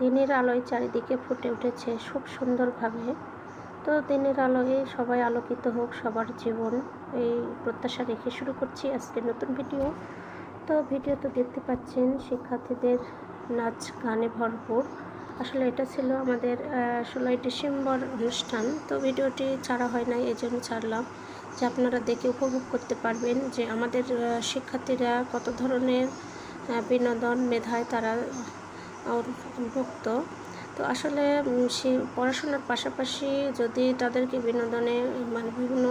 দিনের আলোয় চারিদিকে ফুটে উঠেছে খুব সুন্দরভাবে। তো দিনের আলোয় সবাই আলোকিত হোক সবার জীবন, এই প্রত্যাশা রেখে শুরু করছি আজকের নতুন ভিডিও। তো ভিডিও তো দেখতে পাচ্ছেন শিক্ষার্থীদের নাচ গানে ভরপুর। আসলে এটা ছিল আমাদের 16ই ডিসেম্বর অনুষ্ঠান। তো ভিডিওটি ছাড়া হয় নাই, এই জন্য ছাড়লাম যে আপনারা দেখে উপভোগ করতে পারবেন যে আমাদের শিক্ষার্থীরা কত ধরনের বিনোদন মেধায় তারা মুক্ত। তো আসলে সে পড়াশোনার পাশাপাশি যদি তাদেরকে বিনোদনে বিভিন্ন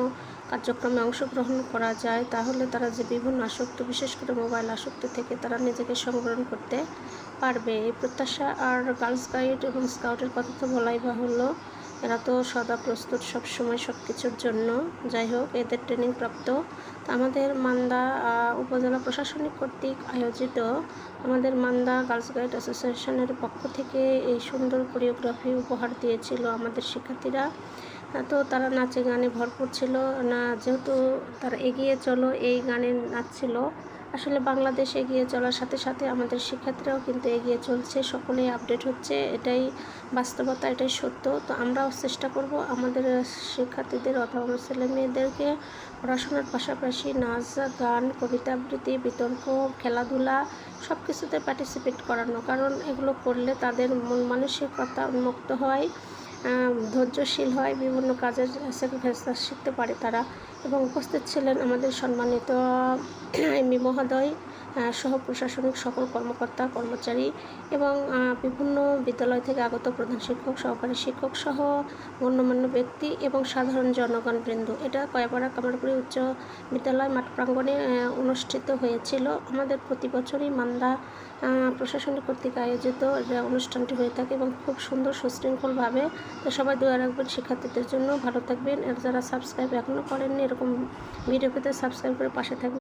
কার্যক্রমে অংশগ্রহণ করা যায়, তাহলে তারা যে বিভিন্ন আসক্ত, বিশেষ করে মোবাইল আসক্তি থেকে তারা নিজেকে সংবরণ করতে পারবে, এই প্রত্যাশা। আর গার্লস গাইড এবং স্কাউটের কথা তো বলাই বাহুল্য, এরা তো সদা প্রস্তুত সবসময় সব কিছুর জন্য। যাই হোক, এদের ট্রেনিং প্রাপ্ত। আমাদের মান্দা উপজেলা প্রশাসনিক কর্তৃক আয়োজিত আমাদের মান্দা গার্লস গাইড অ্যাসোসিয়েশনের পক্ষ থেকে এই সুন্দর কোরিওগ্রাফি উপহার দিয়েছিল আমাদের শিক্ষার্থীরা। তো তারা নাচে গানে ভরপুর ছিল না, যেহেতু তারা এগিয়ে চলো এই গানে নাচছিল। আসলে বাংলাদেশ এগিয়ে চলার সাথে সাথে আমাদের শিক্ষার্থীরাও কিন্তু এগিয়ে চলছে, সকলেই আপডেট হচ্ছে, এটাই বাস্তবতা, এটাই সত্য। তো আমরাও চেষ্টা করব আমাদের শিক্ষার্থীদের অথবা আমার ছেলে মেয়েদেরকে পড়াশোনার পাশাপাশি নাচ গান, কবিতা আবৃত্তি, বিতর্ক, খেলাধুলা সব কিছুতে পার্টিসিপেট করানো, কারণ এগুলো করলে তাদের মন মানসিকতা উন্মুক্ত হয়, ধৈর্যশীল হয়, বিভিন্ন কাজের স্যাক্রিফাইস শিখতে পারে তারা। এবং উপস্থিত ছিলেন আমাদের সম্মানিত এমপি মহোদয়, সহ প্রশাসনিক সকল কর্মকর্তা কর্মচারী এবং বিভিন্ন বিদ্যালয় থেকে আগত প্রধান শিক্ষক, সহকারী শিক্ষক সহ গণ্যমান্য ব্যক্তি এবং সাধারণ জনগণবৃন্দ। এটা কয়াপাড়া কামারপুরি উচ্চ বিদ্যালয় মাঠ প্রাঙ্গণে অনুষ্ঠিত হয়েছিল। আমাদের প্রতি বছরই মান্দা প্রশাসনিক কর্তৃক আয়োজিত অনুষ্ঠানটি হয়ে থাকে এবং খুব সুন্দর সুশৃঙ্খলভাবে। তো সবাই দোয়া রাখবেন শিক্ষার্থীদের জন্য। ভালো থাকবেন। আর যারা সাবস্ক্রাইব এখনও করেননি, এরকম ভিডিও পেতে সাবস্ক্রাইব করে পাশে থাকবেন।